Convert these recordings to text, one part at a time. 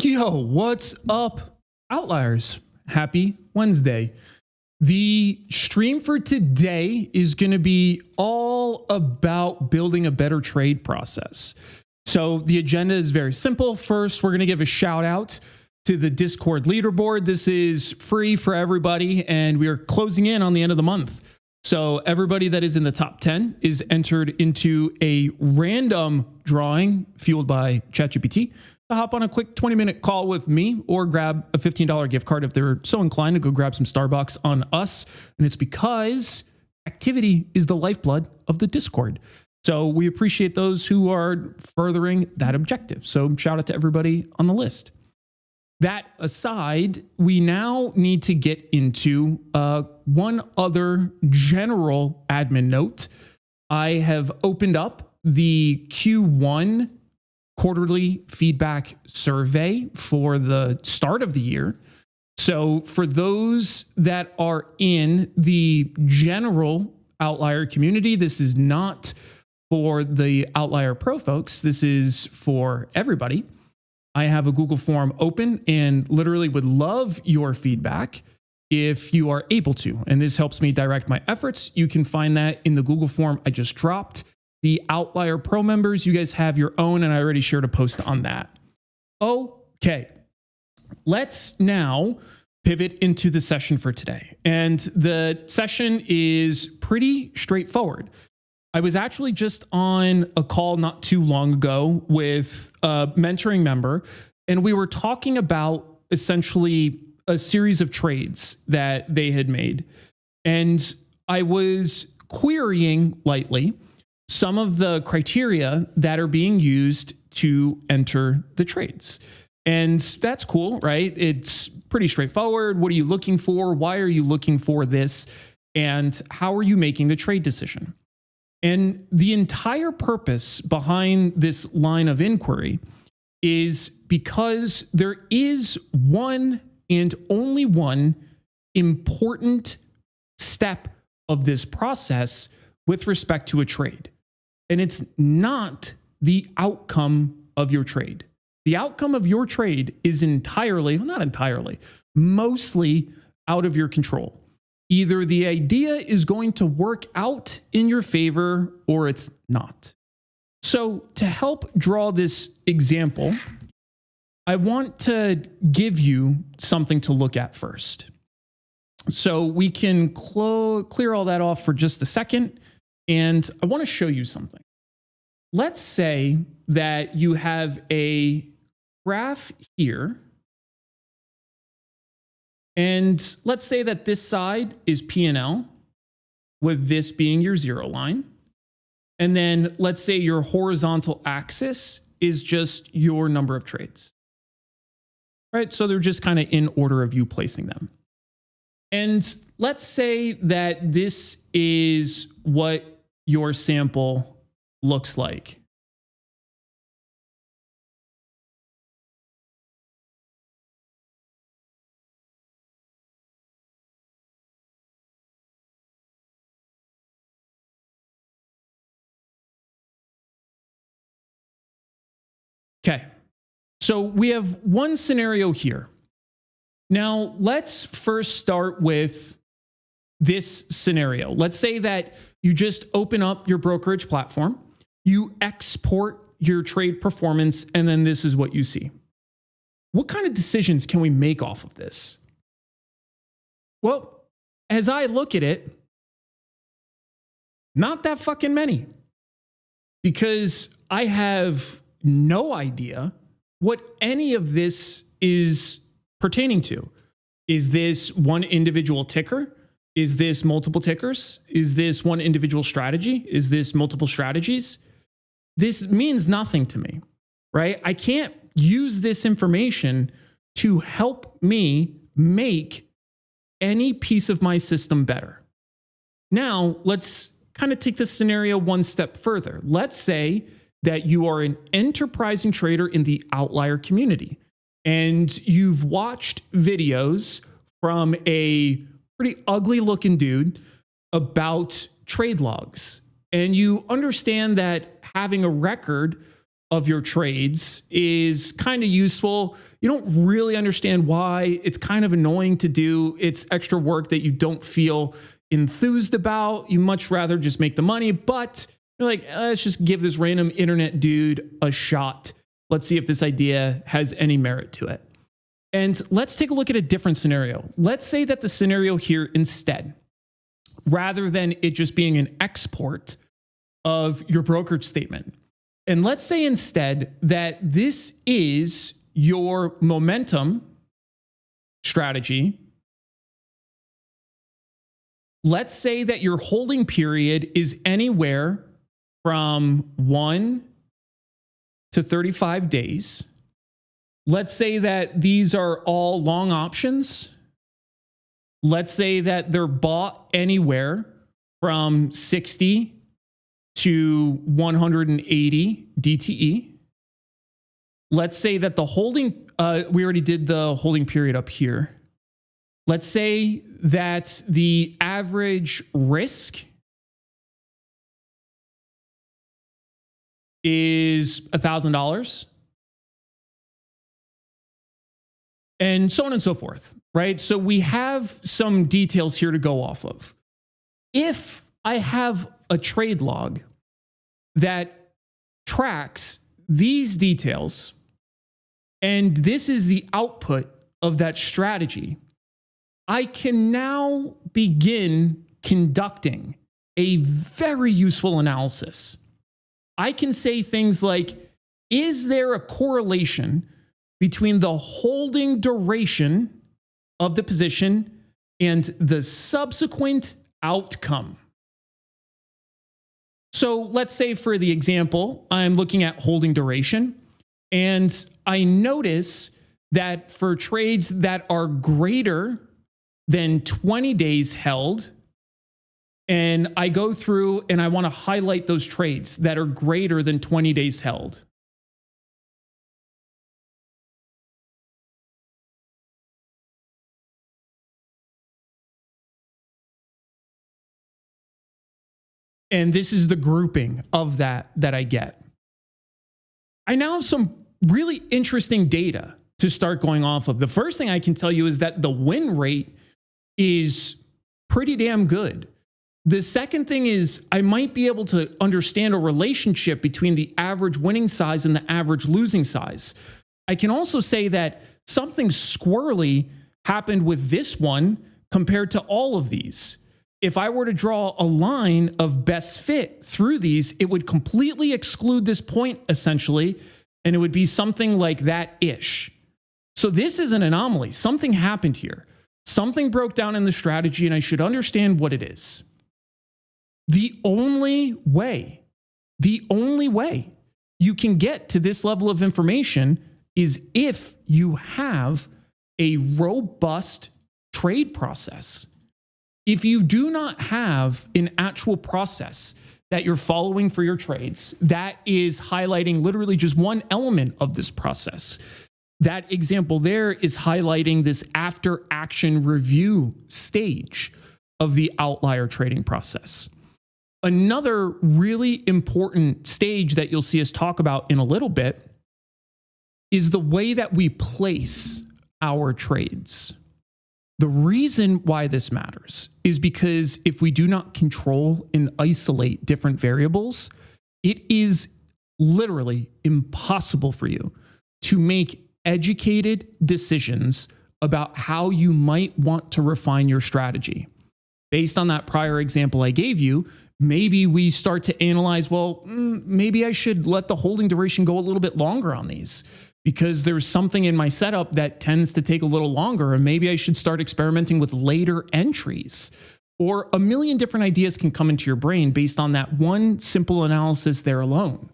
Yo, what's up, Outliers? Happy Wednesday. The stream for today is going to be all about building a better trade process. So the agenda is very simple. First, we're going to give a shout out to the Discord leaderboard. This is free for everybody, and we are closing in on the end of the month. So everybody that is in the top 10 is entered into a random drawing fueled by ChatGPT to hop on a quick 20-minute call with me or grab a $15 gift card if they're so inclined to go grab some Starbucks on us. And it's because activity is the lifeblood of the Discord. So we appreciate those who are furthering that objective. So shout out to everybody on the list. That aside, we now need to get into one other general admin note. I have opened up the Q1 quarterly feedback survey for the start of the year. So for those that are in the general Outlier community, this is not for the Outlier Pro folks. This is for everybody. I have a Google form open and literally would love your feedback if you are able to. And this helps me direct my efforts. You can find that in the Google form I just dropped. The Outlier Pro members, you guys have your own, and I already shared a post on that. Okay, let's now pivot into the session for today. And the session is pretty straightforward. I was actually just on a call not too long ago with a mentoring member, and we were talking about essentially a series of trades that they had made. And I was querying lightly some of the criteria that are being used to enter the trades. And that's cool, right? It's pretty straightforward. What are you looking for? Why are you looking for this? And how are you making the trade decision? And the entire purpose behind this line of inquiry is because there is one and only one important step of this process with respect to a trade. And it's not the outcome of your trade. The outcome of your trade is entirely, well, not entirely, mostly out of your control. Either the idea is going to work out in your favor or it's not. So to help draw this example, I want to give you something to look at first. So we can clear all that off for just a second. And I want to show you something. Let's say that you have a graph here. And let's say that this side is P&L, with this being your zero line. And then let's say your horizontal axis is just your number of trades. Right? So they're just kind of in order of you placing them. And let's say that this is what your sample looks like. Okay, so we have one scenario here. Now, let's first start with this scenario. Let's say that you just open up your brokerage platform, you export your trade performance, and then this is what you see. What kind of decisions can we make off of this? Well, as I look at it, not that fucking many, because I have no idea what any of this is pertaining to. Is this one individual ticker? Is this multiple tickers? Is this one individual strategy? Is this multiple strategies? This means nothing to me, right? I can't use this information to help me make any piece of my system better. Now, let's kind of take this scenario one step further. Let's say that you are an enterprising trader in the Outlier community, and you've watched videos from a pretty ugly looking dude about trade logs. And you understand that having a record of your trades is kind of useful. You don't really understand why. It's kind of annoying to do. It's extra work that you don't feel enthused about. You much rather just make the money, but you're like, let's just give this random internet dude a shot. Let's see if this idea has any merit to it. And let's take a look at a different scenario. Let's say that the scenario here instead, rather than it just being an export of your brokerage statement, and let's say instead that this is your momentum strategy. Let's say that your holding period is anywhere from 1 to 35 days. Let's say that these are all long options. Let's say that they're bought anywhere from 60 to 180 DTE. Let's say that the holding, we already did the holding period up here. Let's say that the average risk is $1,000. And so on and so forth, right? So we have some details here to go off of. If I have a trade log that tracks these details, and this is the output of that strategy, I can now begin conducting a very useful analysis. I can say things like, is there a correlation between the holding duration of the position and the subsequent outcome? So let's say for the example, I'm looking at holding duration, and I notice that for trades that are greater than 20 days held, and I go through and I want to highlight those trades that are greater than 20 days held. And this is the grouping of that I get. I now have some really interesting data to start going off of. The first thing I can tell you is that the win rate is pretty damn good. The second thing is I might be able to understand a relationship between the average winning size and the average losing size. I can also say that something squirrely happened with this one compared to all of these. If I were to draw a line of best fit through these, it would completely exclude this point essentially, and it would be something like that-ish. So this is an anomaly. Something happened here. Something broke down in the strategy, and I should understand what it is. The only way you can get to this level of information is if you have a robust trade process. If you do not have an actual process that you're following for your trades, that is highlighting literally just one element of this process. That example there is highlighting this after action review stage of the outlier trading process. Another really important stage that you'll see us talk about in a little bit is the way that we place our trades. The reason why this matters is because if we do not control and isolate different variables, it is literally impossible for you to make educated decisions about how you might want to refine your strategy. Based on that prior example I gave you, maybe we start to analyze, well, maybe I should let the holding duration go a little bit longer on these because there's something in my setup that tends to take a little longer, and maybe I should start experimenting with later entries. Or a million different ideas can come into your brain based on that one simple analysis there alone.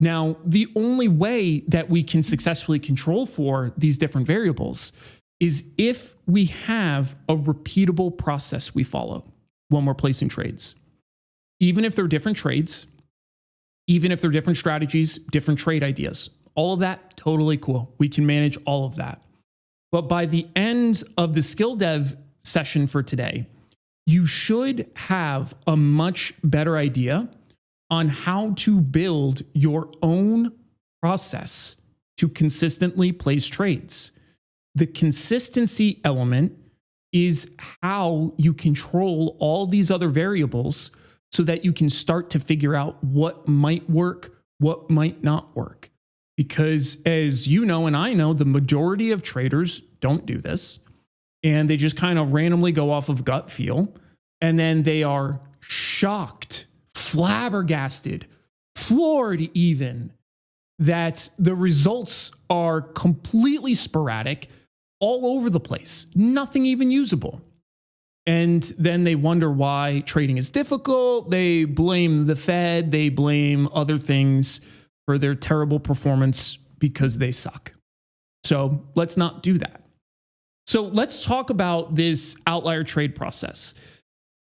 Now, the only way that we can successfully control for these different variables is if we have a repeatable process we follow when we're placing trades. Even if they're different trades, even if they're different strategies, different trade ideas, all of that, totally cool. We can manage all of that. But by the end of the skill dev session for today, you should have a much better idea on how to build your own process to consistently place trades. The consistency element is how you control all these other variables so that you can start to figure out what might work, what might not work. Because as you know, and I know, the majority of traders don't do this. And they just kind of randomly go off of gut feel. And then they are shocked, flabbergasted, floored even, that the results are completely sporadic, all over the place, nothing even usable. And then they wonder why trading is difficult. They blame the Fed, they blame other things for their terrible performance because they suck. So let's not do that. So let's talk about this outlier trade process.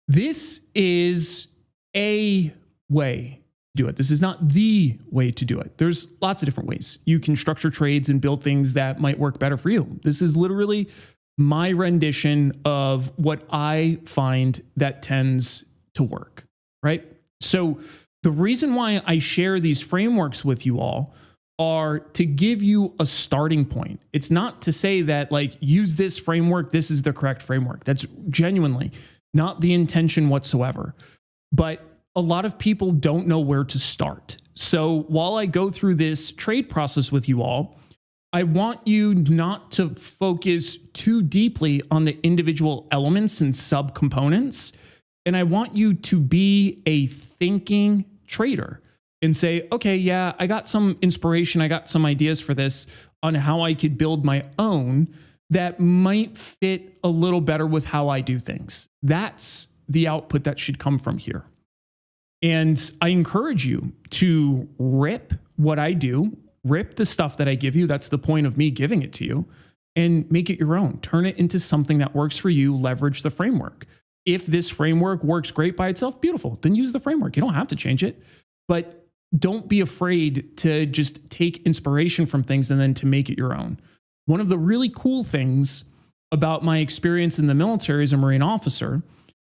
This is a way to do it. This is not the way to do it. There's lots of different ways. You can structure trades and build things that might work better for you. This is literally my rendition of what I find that tends to work, right? So the reason why I share these frameworks with you all are to give you a starting point. It's not to say that like, use this framework, this is the correct framework. That's genuinely not the intention whatsoever. But a lot of people don't know where to start. So while I go through this trade process with you all, I want you not to focus too deeply on the individual elements and subcomponents. And I want you to be a thinking trader and say, okay, yeah, I got some inspiration. I got some ideas for this on how I could build my own that might fit a little better with how I do things. That's the output that should come from here. And I encourage you to rip what I do, rip the stuff that I give you. That's the point of me giving it to you, and make it your own. Turn it into something that works for you. Leverage the framework. If this framework works great by itself, beautiful. Then use the framework. You don't have to change it, but don't be afraid to just take inspiration from things and then to make it your own. One of the really cool things about my experience in the military as a Marine officer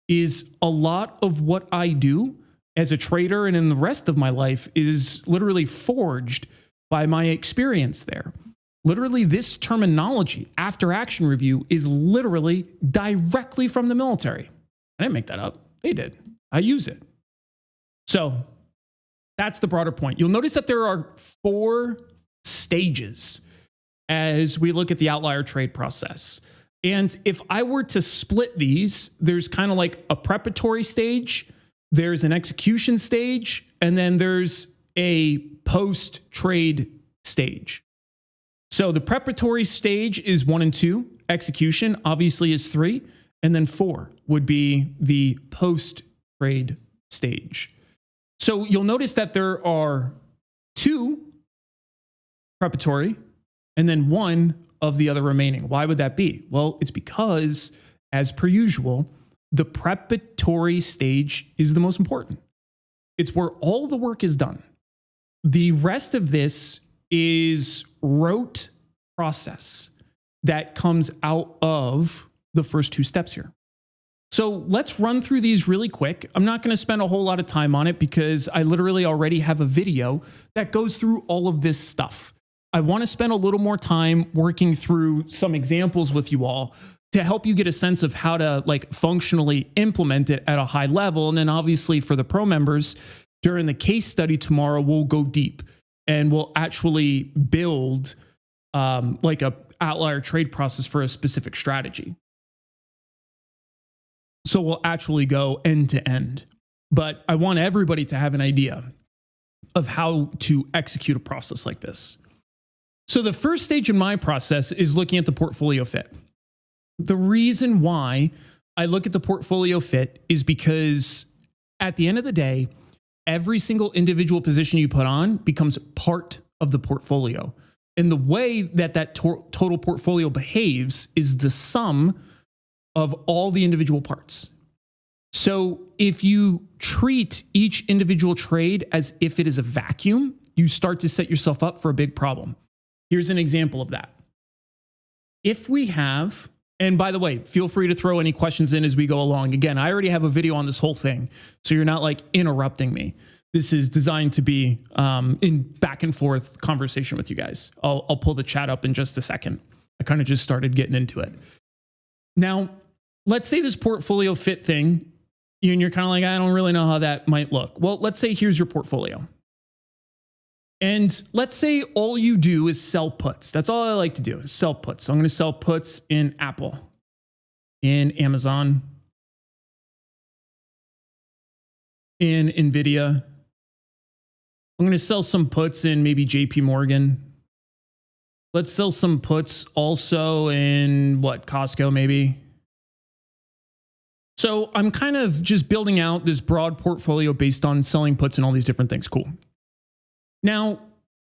is a lot of what I do as a trader and in the rest of my life is literally forged by my experience there. Literally, this terminology, after action review, is literally directly from the military. I didn't make that up. They did. I use it. So that's the broader point. You'll notice that there are 4 stages as we look at the outlier trade process. And if I were to split these, there's kind of like a preparatory stage, there's an execution stage, and then there's a post-trade stage. So the preparatory stage is 1 and 2. Execution obviously is 3. And then 4 would be the post-trade stage. So you'll notice that there are 2 preparatory and then 1 of the other remaining. Why would that be? Well, it's because, as per usual, the preparatory stage is the most important. It's where all the work is done. The rest of this is rote process that comes out of the first 2 steps here. So let's run through these really quick. I'm not going to spend a whole lot of time on it because I literally already have a video that goes through all of this stuff. I want to spend a little more time working through some examples with you all to help you get a sense of how to like functionally implement it at a high level. And then obviously for the pro members, during the case study tomorrow, we'll go deep and we'll actually build like a outlier trade process for a specific strategy. So we'll actually go end to end. But I want everybody to have an idea of how to execute a process like this. So the first stage in my process is looking at the portfolio fit. The reason why I look at the portfolio fit is because at the end of the day, every single individual position you put on becomes part of the portfolio. And the way that total portfolio behaves is the sum of all the individual parts. So if you treat each individual trade as if it is a vacuum, you start to set yourself up for a big problem. Here's an example of that. If we have, and by the way, feel free to throw any questions in as we go along. Again, I already have a video on this whole thing, so you're not like interrupting me. This is designed to be in back and forth conversation with you guys. I'll pull the chat up in just a second. I kind of just started getting into it. Now, let's say this portfolio fit thing, and you're kind of like, I don't really know how that might look. Well, let's say here's your portfolio. And let's say all you do is sell puts. That's all I like to do is sell puts. So I'm going to sell puts in Apple, in Amazon, in Nvidia. I'm going to sell some puts in maybe JP Morgan. Let's sell some puts also in Costco maybe. So I'm kind of just building out this broad portfolio based on selling puts and all these different things. Cool. Now,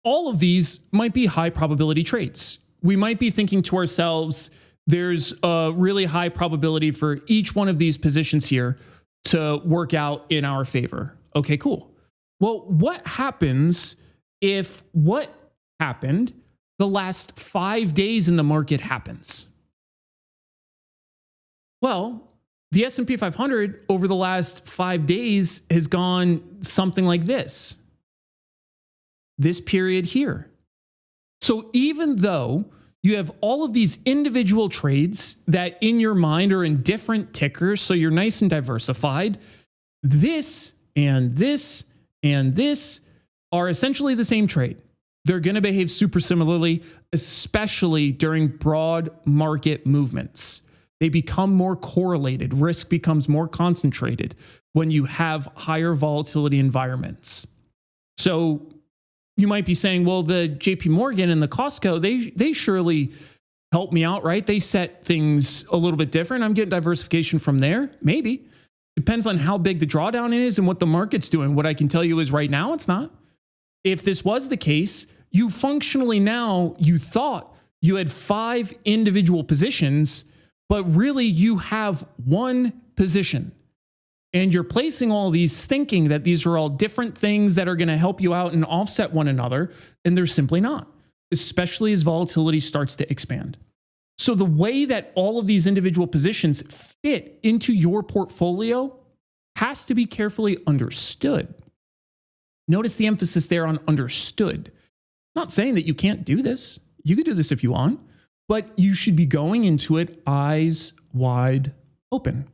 all of these might be high probability trades. We might be thinking to ourselves, there's a really high probability for each one of these positions here to work out in our favor. Okay, cool. Well, what happens if what happened the last 5 days in the market happens? Well, the S&P 500 over the last 5 days has gone something like this period here. So even though you have all of these individual trades that in your mind are in different tickers, so you're nice and diversified, this and this and this are essentially the same trade. They're going to behave super similarly, especially during broad market movements. They become more correlated. Risk becomes more concentrated when you have higher volatility environments. So you might be saying, well, the JP Morgan and the Costco, they surely help me out, right? They set things a little bit different. I'm getting diversification from there. Maybe. Depends on how big the drawdown is and what the market's doing. What I can tell you is right now, it's not. If this was the case, you functionally now, you thought you had 5 individual positions, but really you have one position. And you're placing all these thinking that these are all different things that are going to help you out and offset one another. And they're simply not, especially as volatility starts to expand. So the way that all of these individual positions fit into your portfolio has to be carefully understood. Notice the emphasis there on understood. Not saying that you can't do this. You could do this if you want, but you should be going into it eyes wide open.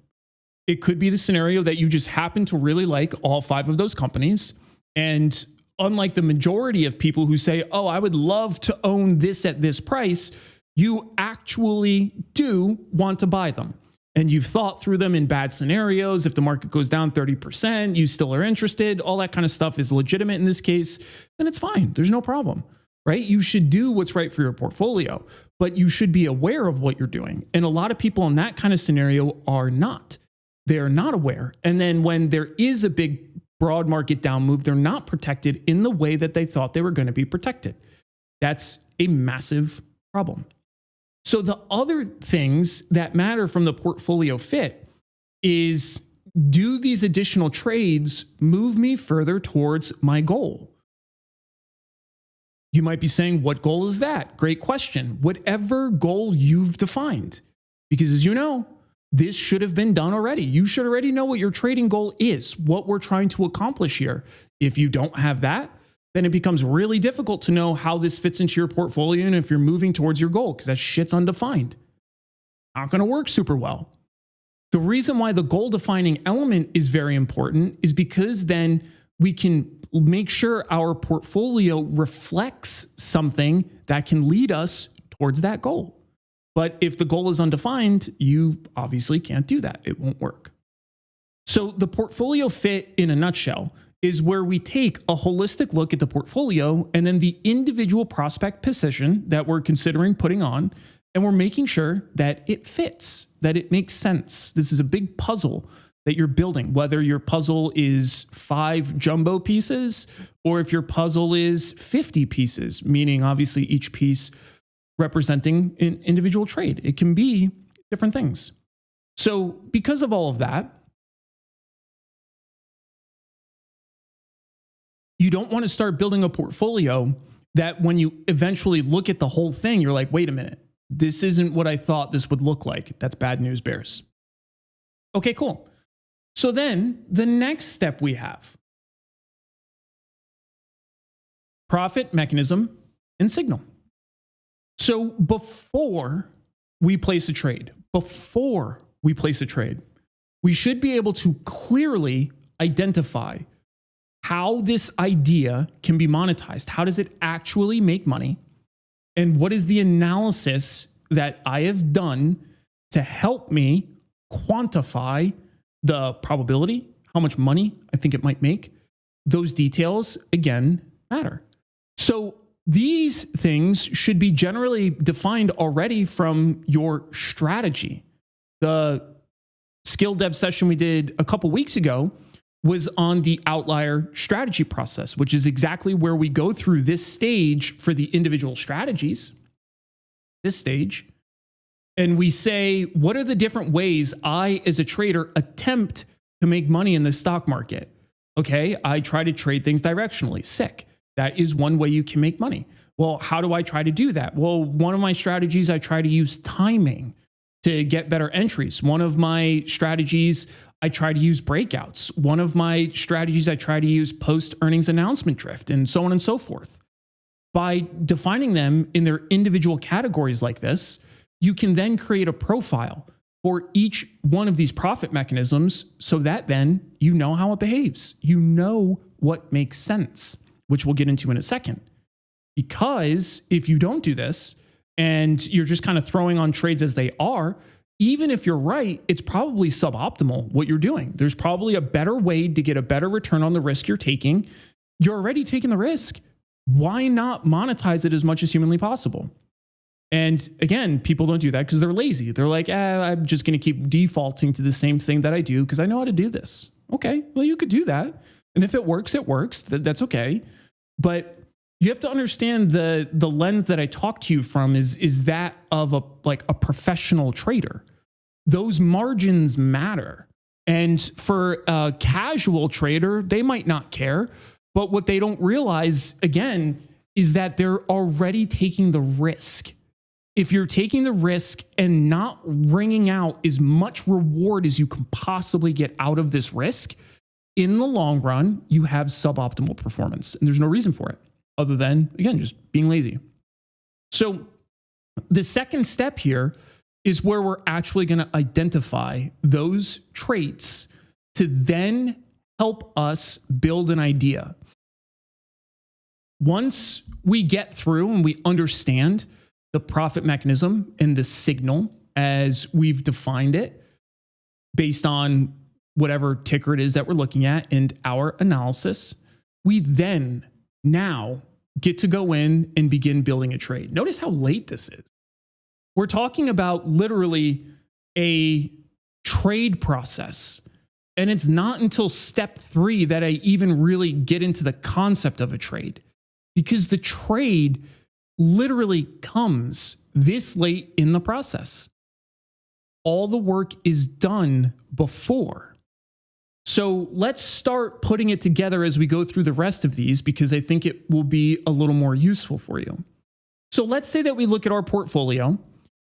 It could be the scenario that you just happen to really like all 5 of those companies. And unlike the majority of people who say, oh, I would love to own this at this price, you actually do want to buy them. And you've thought through them in bad scenarios. If the market goes down 30%, you still are interested. All that kind of stuff is legitimate in this case. Then it's fine. There's no problem, right? You should do what's right for your portfolio, but you should be aware of what you're doing. And a lot of people in that kind of scenario are not. They are not aware. And then when there is a big broad market down move, they're not protected in the way that they thought they were going to be protected. That's a massive problem. So the other things that matter from the portfolio fit is, do these additional trades move me further towards my goal? You might be saying, what goal is that? Great question. Whatever goal you've defined. Because as you know, this should have been done already. You should already know what your trading goal is, what we're trying to accomplish here. If you don't have that, then it becomes really difficult to know how this fits into your portfolio and if you're moving towards your goal, because that shit's undefined. Not going to work super well. The reason why the goal defining element is very important is because then we can make sure our portfolio reflects something that can lead us towards that goal. But if the goal is undefined, you obviously can't do that. It won't work. So the portfolio fit in a nutshell is where we take a holistic look at the portfolio and then the individual prospect position that we're considering putting on, and we're making sure that it fits, that it makes sense. This is a big puzzle that you're building, whether your puzzle is 5 jumbo pieces or if your puzzle is 50 pieces, meaning obviously each piece representing an individual trade. It can be different things. So because of all of that, you don't want to start building a portfolio that when you eventually look at the whole thing, you're like, wait a minute, this isn't what I thought this would look like. That's bad news bears. Okay, cool. So then the next step we have profit mechanism, and signal. So before we place a trade, we should be able to clearly identify how this idea can be monetized. How does it actually make money? And what is the analysis that I have done to help me quantify the probability, how much money I think it might make? Those details, again, matter. So these things should be generally defined already from your strategy. The skill dev session we did a couple weeks ago was on the outlier strategy process, which is exactly where we go through this stage for the individual strategies, this stage. And we say, what are the different ways I, as a trader, attempt to make money in the stock market? Okay, I try to trade things directionally. Sick. That is one way you can make money. Well, how do I try to do that? Well, one of my strategies, I try to use timing to get better entries. One of my strategies, I try to use breakouts. One of my strategies, I try to use post-earnings announcement drift, and so on and so forth. By defining them in their individual categories like this, you can then create a profile for each one of these profit mechanisms so that then you know how it behaves. You know what makes sense, which we'll get into in a second. Because if you don't do this and you're just kind of throwing on trades as they are, even if you're right, it's probably suboptimal what you're doing. There's probably a better way to get a better return on the risk you're taking. You're already taking the risk. Why not monetize it as much as humanly possible? And again, people don't do that because they're lazy. They're like, I'm just going to keep defaulting to the same thing that I do because I know how to do this. Okay, well, you could do that. And if it works, it works. That's okay. But you have to understand the lens that I talk to you from is that of a professional trader. Those margins matter. And for a casual trader, they might not care. But what they don't realize, again, is that they're already taking the risk. If you're taking the risk and not wringing out as much reward as you can possibly get out of this risk, in the long run, you have suboptimal performance. And there's no reason for it other than, again, just being lazy. So the second step here is where we're actually going to identify those traits to then help us build an idea. Once we get through and we understand the profit mechanism and the signal as we've defined it based on whatever ticker it is that we're looking at and our analysis, we then now get to go in and begin building a trade. Notice how late this is. We're talking about literally a trade process. And it's not until step 3 that I even really get into the concept of a trade, because the trade literally comes this late in the process. All the work is done before. So let's start putting it together as we go through the rest of these, because I think it will be a little more useful for you. So let's say that we look at our portfolio,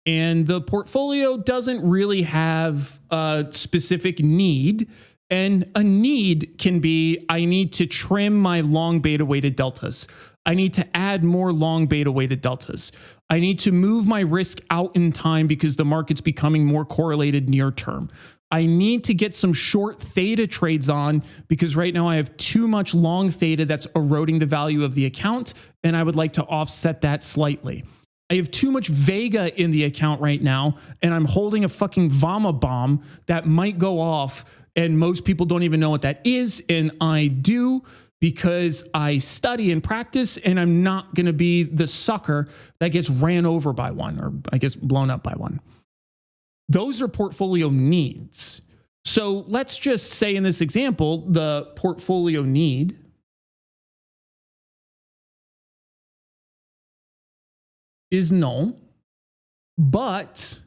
and the portfolio doesn't really have a specific need. And a need can be, I need to trim my long beta weighted deltas. I need to add more long beta weighted deltas. I need to move my risk out in time because the market's becoming more correlated near term. I need to get some short theta trades on because right now I have too much long theta that's eroding the value of the account, and I would like to offset that slightly. I have too much Vega in the account right now, and I'm holding a fucking Vama bomb that might go off, and most people don't even know what that is, and I do because I study and practice, and I'm not going to be the sucker that gets ran over by one, or I guess blown up by one. Those are portfolio needs. So let's just say in this example, the portfolio need is null, but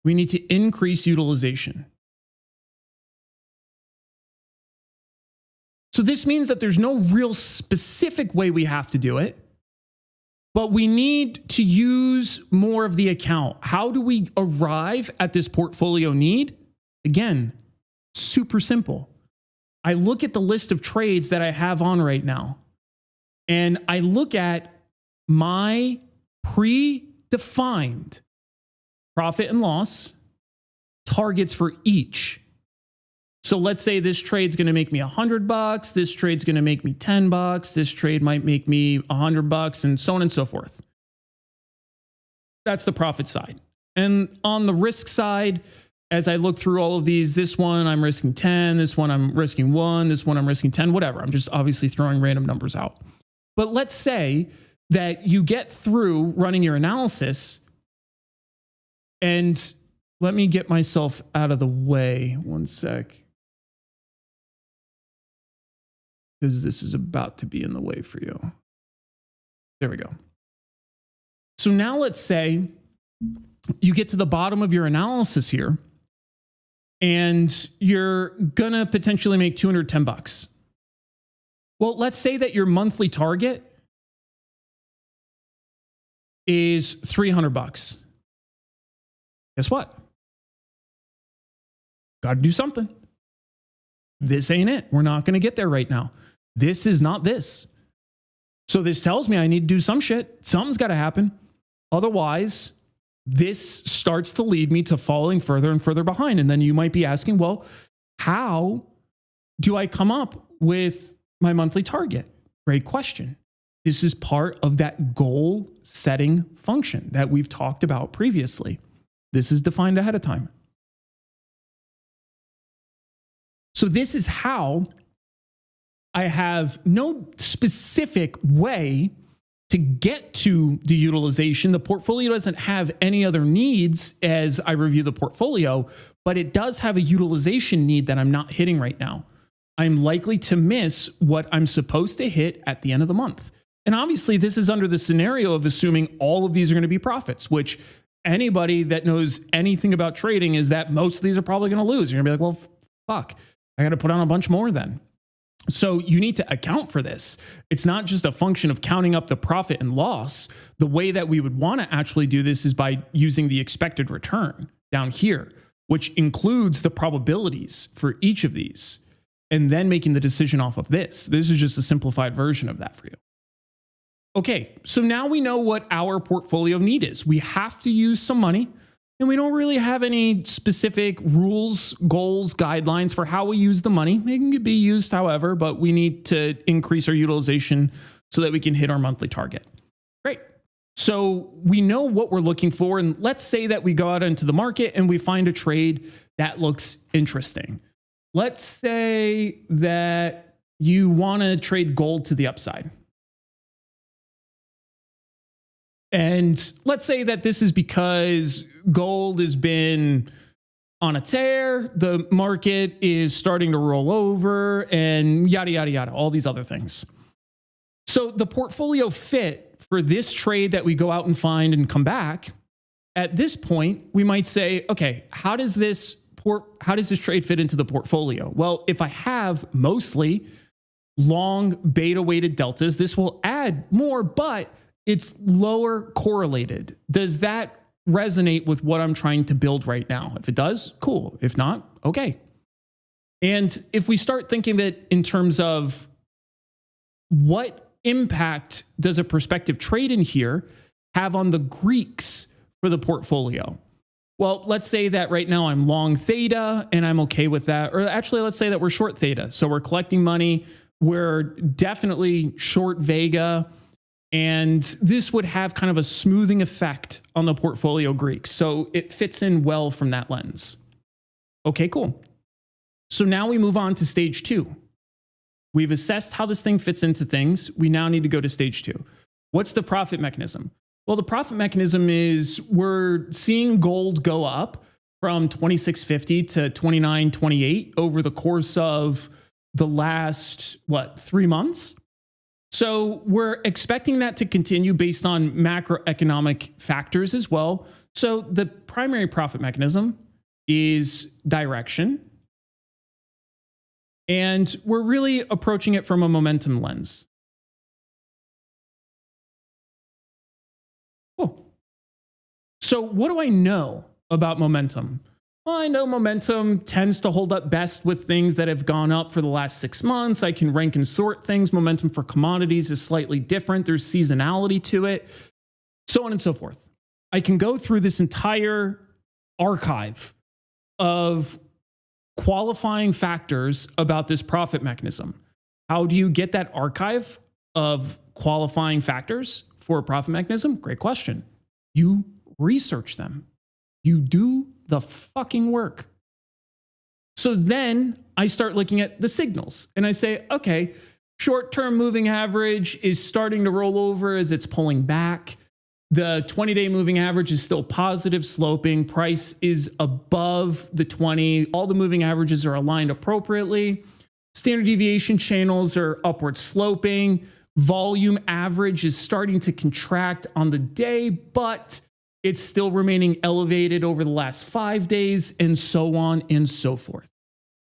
we need to increase utilization. So this means that there's no real specific way we have to do it, but we need to use more of the account. How do we arrive at this portfolio need? Again, super simple. I look at the list of trades that I have on right now, and I look at my predefined profit and loss targets for each. So let's say this trade's going to make me $100. This trade's going to make me $10. This trade might make me $100, and so on and so forth. That's the profit side. And on the risk side, as I look through all of these, this one I'm risking 10, this one I'm risking 1, this one I'm risking 10, whatever. I'm just obviously throwing random numbers out. But let's say that you get through running your analysis, and let me get myself out of the way. One sec. Because this is about to be in the way for you. There we go. So now let's say you get to the bottom of your analysis here, and you're gonna potentially make $210. Well, let's say that your monthly target is $300. Guess what? Got to do something. This ain't it. We're not going to get there right now. This is not this. So this tells me I need to do some shit. Something's got to happen. Otherwise, this starts to lead me to falling further and further behind. And then you might be asking, well, how do I come up with my monthly target? Great question. This is part of that goal setting function that we've talked about previously. This is defined ahead of time. So this is how I have no specific way to get to the utilization. The portfolio doesn't have any other needs as I review the portfolio, but it does have a utilization need that I'm not hitting right now. I'm likely to miss what I'm supposed to hit at the end of the month. And obviously, this is under the scenario of assuming all of these are going to be profits, which anybody that knows anything about trading is that most of these are probably going to lose. You're going to be like, well, fuck, I got to put on a bunch more then. So you need to account for this. It's not just a function of counting up the profit and loss. The way that we would want to actually do this is by using the expected return down here, which includes the probabilities for each of these, and then making the decision off of this. This is just a simplified version of that for you. Okay, so now we know what our portfolio need is. We have to use some money, and we don't really have any specific rules, goals, guidelines for how we use the money. It can be used however, but we need to increase our utilization so that we can hit our monthly target. Great. So we know what we're looking for, and let's say that we go out into the market and we find a trade that looks interesting. Let's say that you want to trade gold to the upside. And let's say that this is because gold has been on a tear, the market is starting to roll over, and yada, yada, yada, all these other things. So the portfolio fit for this trade that we go out and find and come back, at this point, we might say, okay, how does this trade fit into the portfolio? Well, if I have mostly long beta weighted deltas, this will add more, but it's lower correlated. Does that resonate with what I'm trying to build right now? If it does, cool. If not, okay. And if we start thinking of it in terms of what impact does a prospective trade in here have on the Greeks for the portfolio? Well, let's say that right now I'm long theta and I'm okay with that. Or actually, let's say that we're short theta. So we're collecting money. We're definitely short Vega. And this would have kind of a smoothing effect on the portfolio Greeks. So it fits in well from that lens. Okay, cool. So now we move on to stage 2. We've assessed how this thing fits into things. We now need to go to stage 2. What's the profit mechanism? Well, the profit mechanism is we're seeing gold go up from 2650 to 2928 over the course of the last, 3 months? So we're expecting that to continue based on macroeconomic factors as well. So the primary profit mechanism is direction. And we're really approaching it from a momentum lens. Cool. So what do I know about momentum? Well, I know momentum tends to hold up best with things that have gone up for the last 6 months. I can rank and sort things. Momentum for commodities is slightly different. There's seasonality to it, so on and so forth. I can go through this entire archive of qualifying factors about this profit mechanism. How do you get that archive of qualifying factors for a profit mechanism? Great question. You research them. You do the fucking work. So then I start looking at the signals and I say, okay, short-term moving average is starting to roll over as it's pulling back. The 20-day moving average is still positive sloping. Price is above the 20. All the moving averages are aligned appropriately. Standard deviation channels are upward sloping. Volume average is starting to contract on the day, but it's still remaining elevated over the last 5 days, and so on and so forth.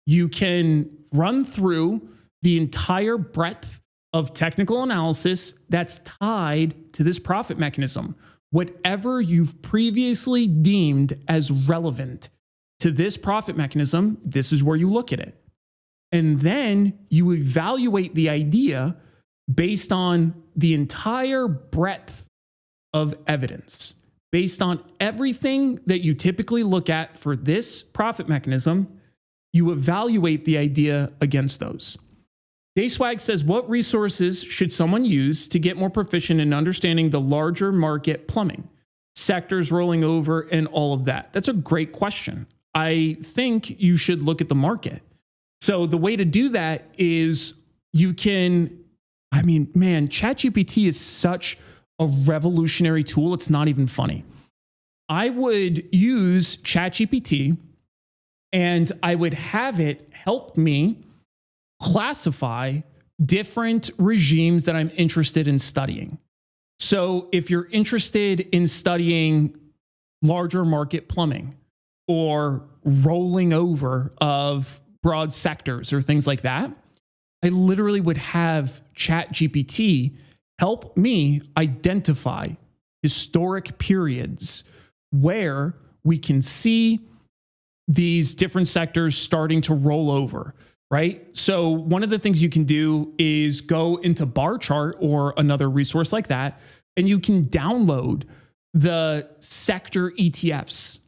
You can run through the entire breadth of technical analysis that's tied to this profit mechanism. Whatever you've previously deemed as relevant to this profit mechanism, this is where you look at it. And then you evaluate the idea based on the entire breadth of evidence. Based on everything that you typically look at for this profit mechanism, you evaluate the idea against those. Dayswag says, what resources should someone use to get more proficient in understanding the larger market plumbing, sectors rolling over, and all of that? That's a great question. I think you should look at the market. So the way to do that is you can, ChatGPT is such a revolutionary tool. It's not even funny. I would use ChatGPT and I would have it help me classify different regimes that I'm interested in studying. So if you're interested in studying larger market plumbing or rolling over of broad sectors or things like that, I literally would have ChatGPT help me identify historic periods where we can see these different sectors starting to roll over, right? So one of the things you can do is go into Bar Chart or another resource like that, and you can download the sector ETFs.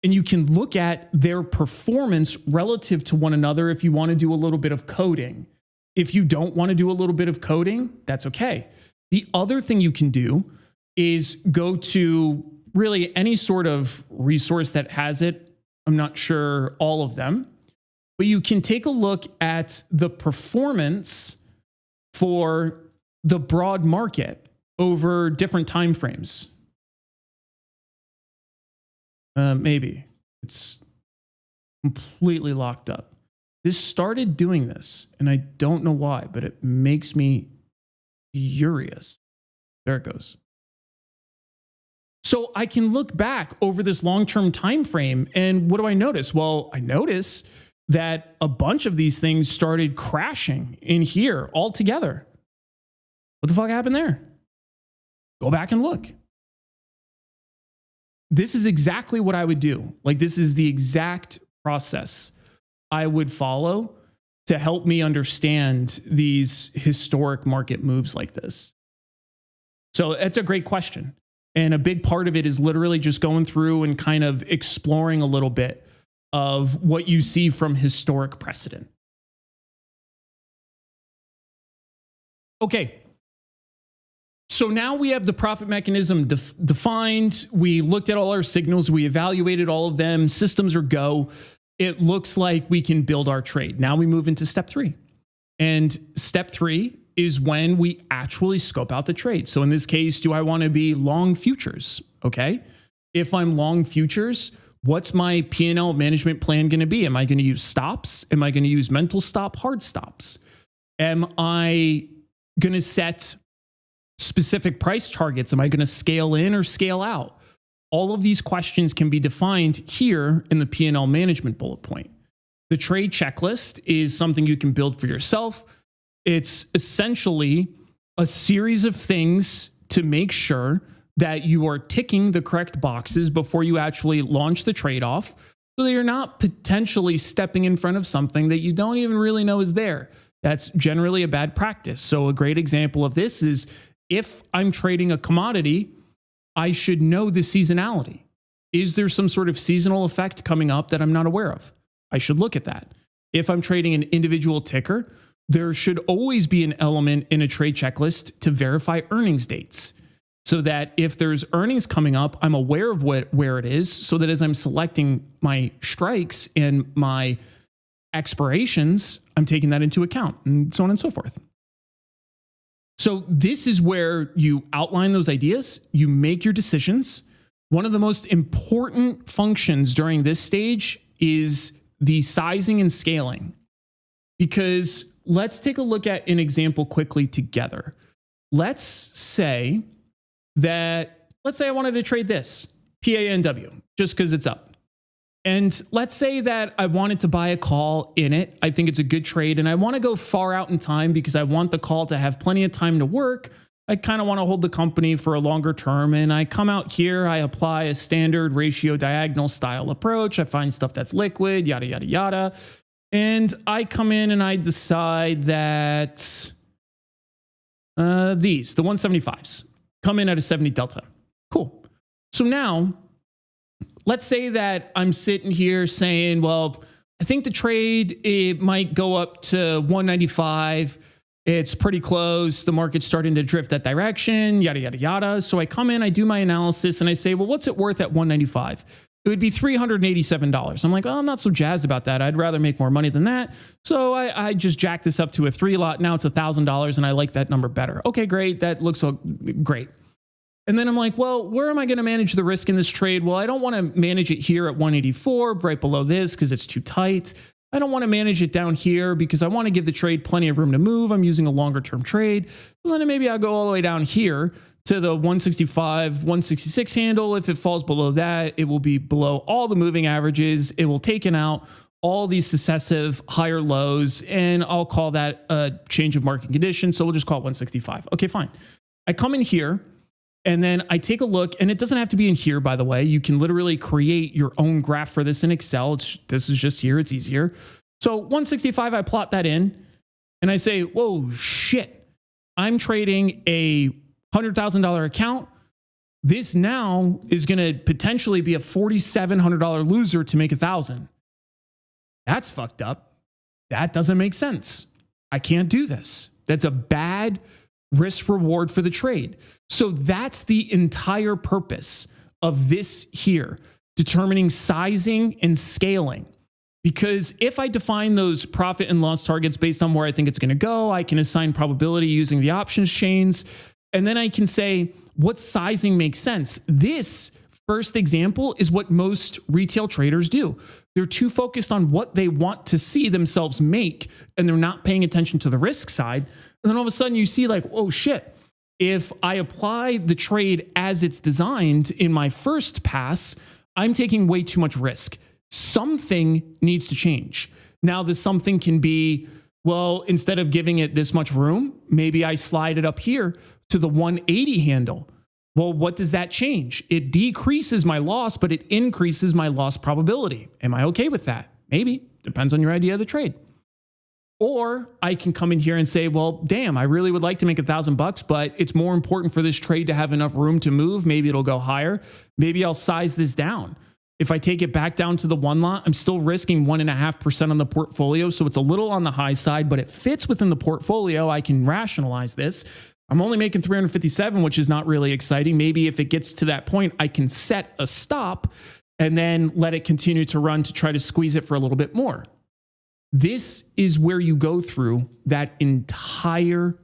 And you can look at their performance relative to one another if you want to do a little bit of coding. If you don't want to do a little bit of coding, that's okay. The other thing you can do is go to really any sort of resource that has it. I'm not sure all of them, but you can take a look at the performance for the broad market over different time frames. Maybe it's completely locked up. This started doing this, and I don't know why, but it makes me furious. There it goes. So I can look back over this long-term time frame, and what do I notice? Well, I notice that a bunch of these things started crashing in here all together. What the fuck happened there? Go back and look. This is exactly what I would do. Like, this is the exact process I would follow to help me understand these historic market moves like this. So that's a great question. And a big part of it is literally just going through and kind of exploring a little bit of what you see from historic precedent. Okay. So now we have the profit mechanism defined. We looked at all our signals. We evaluated all of them. Systems are go. It looks like we can build our trade. Now we move into step 3. And step 3 is when we actually scope out the trade. So in this case, do I want to be long futures? Okay. If I'm long futures, what's my P&L management plan going to be? Am I going to use stops? Am I going to use mental stop, hard stops? Am I going to set specific price targets? Am I going to scale in or scale out? All of these questions can be defined here in the P&L management bullet point. The trade checklist is something you can build for yourself. It's essentially a series of things to make sure that you are ticking the correct boxes before you actually launch the trade off. so that you're not potentially stepping in front of something that you don't even really know is there. That's generally a bad practice. So a great example of this is if I'm trading a commodity, I should know the seasonality. Is there some sort of seasonal effect coming up that I'm not aware of? I should look at that. If I'm trading an individual ticker, there should always be an element in a trade checklist to verify earnings dates, so that if there's earnings coming up, I'm aware of where it is, so that as I'm selecting my strikes and my expirations, I'm taking that into account, and so on and so forth. So this is where you outline those ideas, you make your decisions. One of the most important functions during this stage is the sizing and scaling, because let's take a look at an example quickly together. Let's say I wanted to trade this PANW just because it's up. And let's say that I wanted to buy a call in it. I think it's a good trade and I want to go far out in time because I want the call to have plenty of time to work. I kind of want to hold the company for a longer term. And I come out here, I apply a standard ratio diagonal style approach. I find stuff that's liquid, yada, yada, yada. And I come in and I decide that the 175s come in at a 70 delta. Cool. So now let's say that I'm sitting here saying, well, I think the trade, it might go up to 195. It's pretty close. The market's starting to drift that direction, yada, yada, yada. So I come in, I do my analysis, and I say, well, what's it worth at 195? It would be $387. I'm like, oh, I'm not so jazzed about that. I'd rather make more money than that. So I just jacked this up to a 3 lot. Now it's $1,000, and I like that number better. Okay, great. That looks great. And then I'm like, well, where am I going to manage the risk in this trade? Well, I don't want to manage it here at 184, right below this, because it's too tight. I don't want to manage it down here because I want to give the trade plenty of room to move. I'm using a longer term trade. Well, then maybe I'll go all the way down here to the 165, 166 handle. If it falls below that, it will be below all the moving averages. It will taken out all these successive higher lows, and I'll call that a change of market condition. So we'll just call it 165. Okay, fine. I come in here and then I take a look, and it doesn't have to be in here, by the way. You can literally create your own graph for this in Excel. This is just here. It's easier. So 165, I plot that in, and I say, whoa, shit. I'm trading a $100,000 account. This now is going to potentially be a $4,700 loser to make $1,000. That's fucked up. That doesn't make sense. I can't do this. That's a bad risk reward for the trade. So that's the entire purpose of this here, determining sizing and scaling. Because if I define those profit and loss targets based on where I think it's going to go, I can assign probability using the options chains. And then I can say, what sizing makes sense? This first example is what most retail traders do. They're too focused on what they want to see themselves make, and they're not paying attention to the risk side. And then all of a sudden you see like, oh shit, if I apply the trade as it's designed in my first pass, I'm taking way too much risk. Something needs to change. Now, the something can be, well, instead of giving it this much room, maybe I slide it up here to the 180 handle. Well, what does that change? It decreases my loss, but it increases my loss probability. Am I okay with that? Maybe. Depends on your idea of the trade. Or I can come in here and say, well, damn, I really would like to make $1,000, but it's more important for this trade to have enough room to move. Maybe it'll go higher. Maybe I'll size this down. If I take it back down to the 1 lot, I'm still risking 1.5% on the portfolio. So it's a little on the high side, but it fits within the portfolio. I can rationalize this. I'm only making 357, which is not really exciting. Maybe if it gets to that point, I can set a stop and then let it continue to run to try to squeeze it for a little bit more. This is where you go through that entire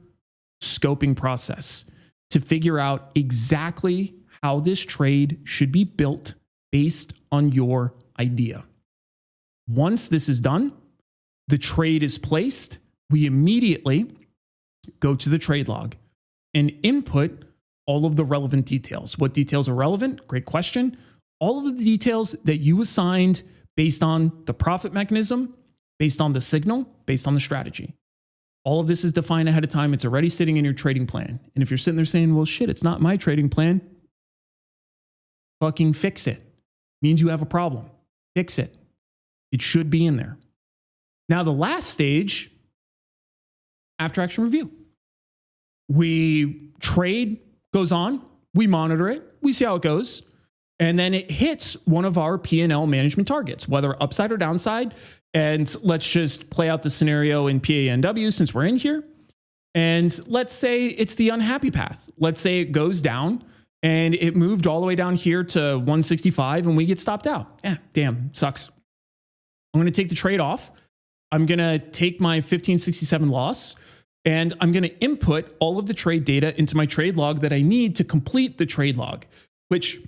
scoping process to figure out exactly how this trade should be built based on your idea. Once this is done, the trade is placed, we immediately go to the trade log and input all of the relevant details. What details are relevant? Great question. All of the details that you assigned based on the profit mechanism, based on the signal, based on the strategy. All of this is defined ahead of time. It's already sitting in your trading plan. And if you're sitting there saying, well, shit, it's not my trading plan, fucking fix it. Means you have a problem. Fix it. It should be in there. Now, the last stage, after action review. We trade goes on, we monitor it, we see how it goes, and then it hits one of our P&L management targets, whether upside or downside. And let's just play out the scenario in PANW since we're in here. And let's say it's the unhappy path. Let's say it goes down and it moved all the way down here to 165 and we get stopped out. Yeah, damn, sucks. I'm going to take the trade off. I'm going to take my 1567 loss and I'm going to input all of the trade data into my trade log that I need to complete the trade log, which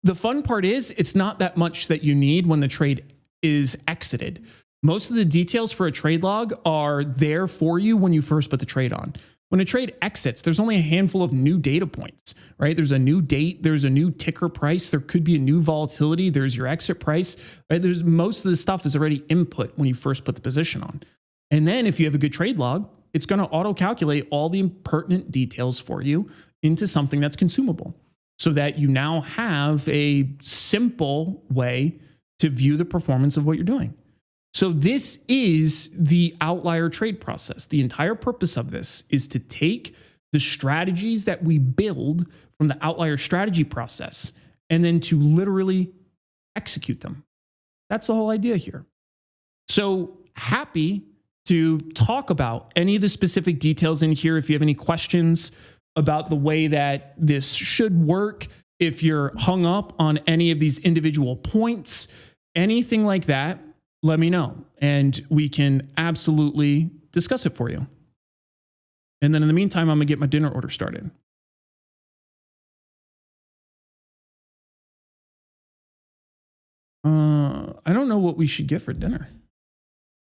the fun part is it's not that much that you need when the trade is exited. Most of the details for a trade log are there for you when you first put the trade on. When a trade exits, there's only a handful of new data points, right? There's a new date, there's a new ticker price, there could be a new volatility, there's your exit price, right? There's most of the stuff is already input when you first put the position on. And then if you have a good trade log, it's going to auto-calculate all the pertinent details for you into something that's consumable so that you now have a simple way to view the performance of what you're doing. So this is the outlier trade process. The entire purpose of this is to take the strategies that we build from the outlier strategy process and then to literally execute them. That's the whole idea here. So happy to talk about any of the specific details in here. If you have any questions about the way that this should work, if you're hung up on any of these individual points, anything like that, let me know and we can absolutely discuss it for you. And then in the meantime, I'm gonna get my dinner order started. I don't know what we should get for dinner.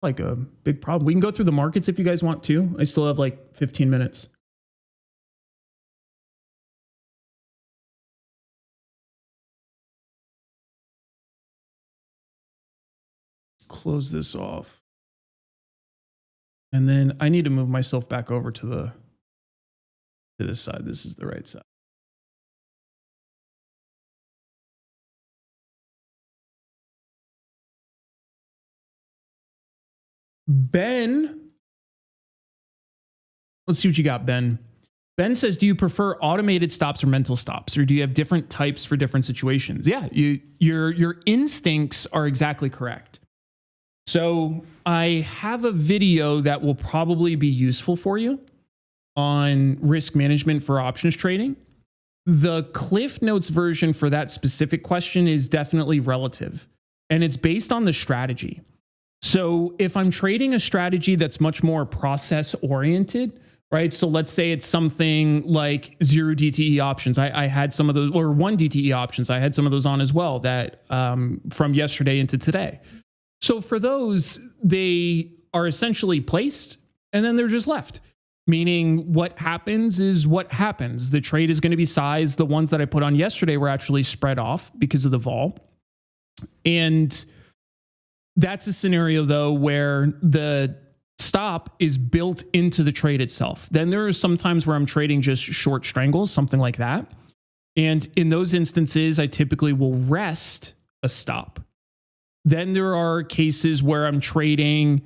Like a big problem. We can go through the markets if you guys want to. I still have like 15 minutes. Close this off. And then I need to move myself back over to this side. This is the right side. Ben, let's see what you got, Ben. Ben says, do you prefer automated stops or mental stops, or do you have different types for different situations? Yeah, your instincts are exactly correct. So I have a video that will probably be useful for you on risk management for options trading. The Cliff Notes version for that specific question is definitely relative, and it's based on the strategy. So if I'm trading a strategy that's much more process oriented, right? So let's say it's something like 0 DTE options. I had some of those, or 1 DTE options. I had some of those on as well that from yesterday into today. So for those, they are essentially placed and then they're just left. Meaning what happens is what happens. The trade is going to be sized. The ones that I put on yesterday were actually spread off because of the vol. And that's a scenario though where the stop is built into the trade itself. Then there are some times where I'm trading just short strangles, something like that. And in those instances, I typically will rest a stop. Then there are cases where I'm trading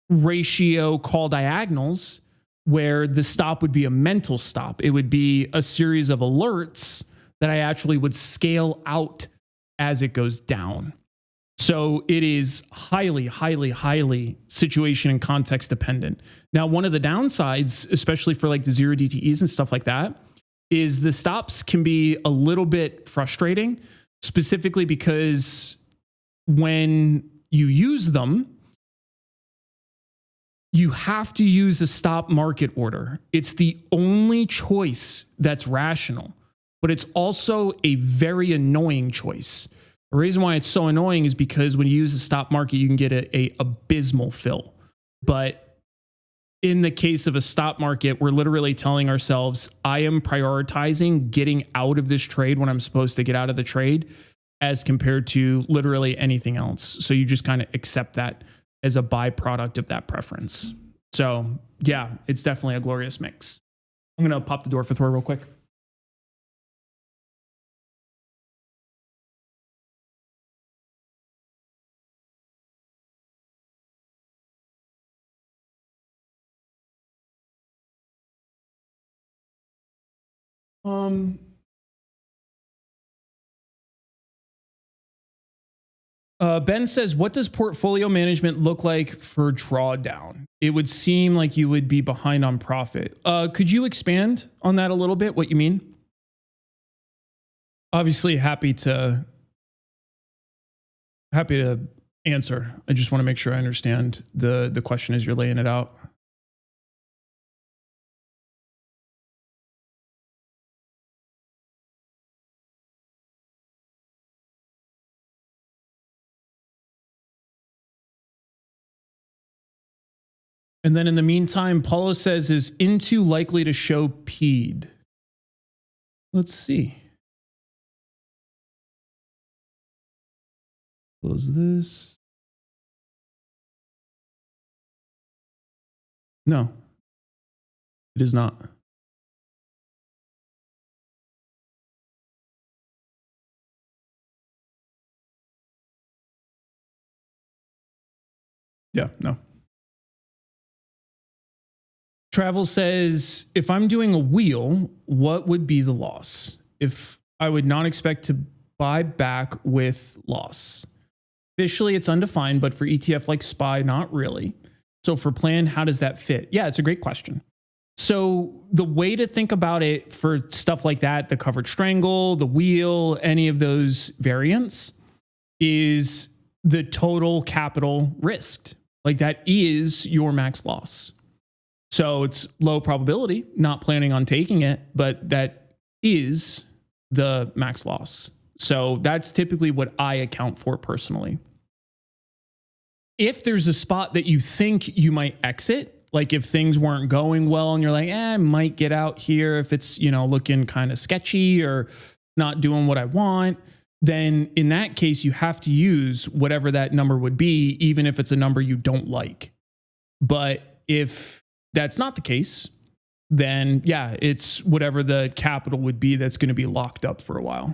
ratio call diagonals where the stop would be a mental stop. It would be a series of alerts that I actually would scale out as it goes down. So it is highly, highly, highly situation and context dependent. Now, one of the downsides, especially for like the 0 DTEs and stuff like that, is the stops can be a little bit frustrating, specifically because when you use them, you have to use a stop market order. It's the only choice that's rational, but it's also a very annoying choice. The reason why it's so annoying is because when you use a stop market, you can get a abysmal fill. But in the case of a stop market, we're literally telling ourselves, I am prioritizing getting out of this trade when I'm supposed to get out of the trade as compared to literally anything else. So you just kind of accept that as a byproduct of that preference. So yeah, it's definitely a glorious mix. I'm going to pop the door for Thor real quick. Um, Ben says, what does portfolio management look like for drawdown? It would seem like you would be behind on profit. Could you expand on that a little bit, what you mean? Obviously, happy to answer. I just want to make sure I understand the question as you're laying it out. And then in the meantime, Paulo says, is into likely to show PED? Let's see. Close this. No, it is not. Yeah, no. Travel says, if I'm doing a wheel, what would be the loss? If I would not expect to buy back with loss. Officially, it's undefined, but for ETF like SPY, not really. So for plan, how does that fit? Yeah, it's a great question. So the way to think about it for stuff like that, the covered strangle, the wheel, any of those variants, is the total capital risked. Like that is your max loss. So it's low probability, not planning on taking it, but that is the max loss. So that's typically what I account for personally. If there's a spot that you think you might exit, like if things weren't going well and you're like, I might get out here if it's, looking kind of sketchy or not doing what I want, then in that case, you have to use whatever that number would be, even if it's a number you don't like. But if that's not the case, then yeah, it's whatever the capital would be that's going to be locked up for a while.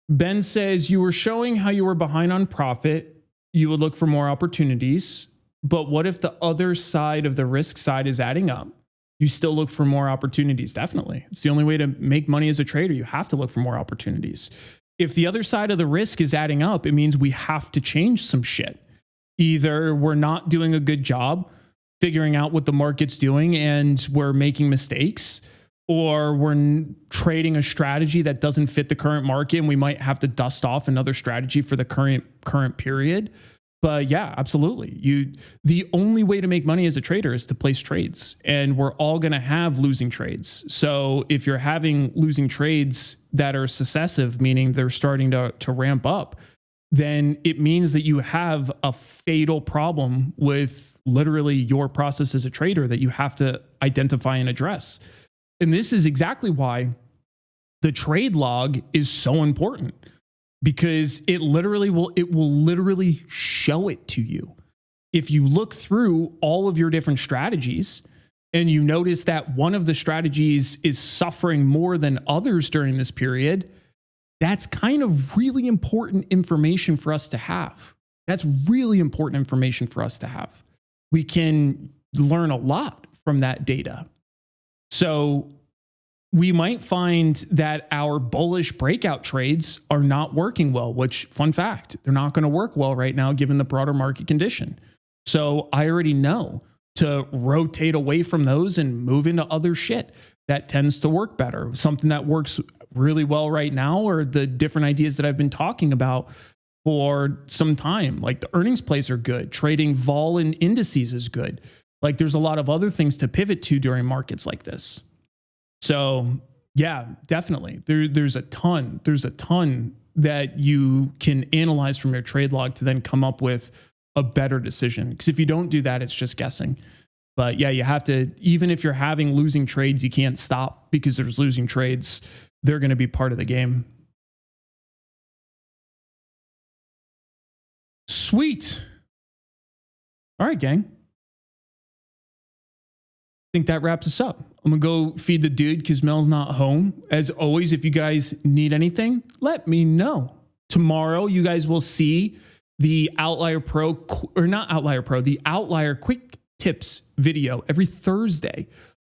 Ben says, you were showing how you were behind on profit. You would look for more opportunities. But what if the other side of the risk side is adding up? You still look for more opportunities. Definitely. It's the only way to make money as a trader. You have to look for more opportunities. If the other side of the risk is adding up, it means we have to change some shit. Either we're not doing a good job figuring out what the market's doing and we're making mistakes, or we're trading a strategy that doesn't fit the current market and we might have to dust off another strategy for the current period. But yeah, absolutely. The only way to make money as a trader is to place trades, and we're all going to have losing trades. So if you're having losing trades that are successive, meaning they're starting to ramp up, then it means that you have a fatal problem with literally your process as a trader that you have to identify and address. And this is exactly why the trade log is so important, because it will literally show it to you. If you look through all of your different strategies and you notice that one of the strategies is suffering more than others during this period, that's kind of really important information for us to have. That's really important information for us to have. We can learn a lot from that data. So we might find that our bullish breakout trades are not working well, which, fun fact, they're not going to work well right now given the broader market condition. So I already know to rotate away from those and move into other shit that tends to work better. Something that works really well right now are the different ideas that I've been talking about for some time. Like the earnings plays are good. Trading vol and indices is good. Like there's a lot of other things to pivot to during markets like this. So yeah, definitely. There's a ton that you can analyze from your trade log to then come up with a better decision. Because if you don't do that, it's just guessing. But yeah, you have to, even if you're having losing trades, you can't stop because there's losing trades. They're going to be part of the game. Sweet. All right, gang. I think that wraps us up. I'm going to go feed the dude because Mel's not home. As always, if you guys need anything, let me know. Tomorrow, you guys will see the Outlier Pro, or not Outlier Pro, the Outlier Quick Tips video every Thursday.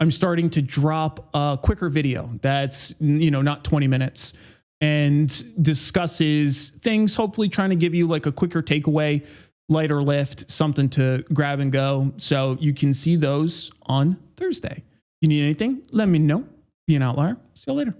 I'm starting to drop a quicker video that's, not 20 minutes and discusses things, hopefully trying to give you like a quicker takeaway, lighter lift, something to grab and go. So you can see those on Thursday. If you need anything, let me know. Be an outlier. See you later.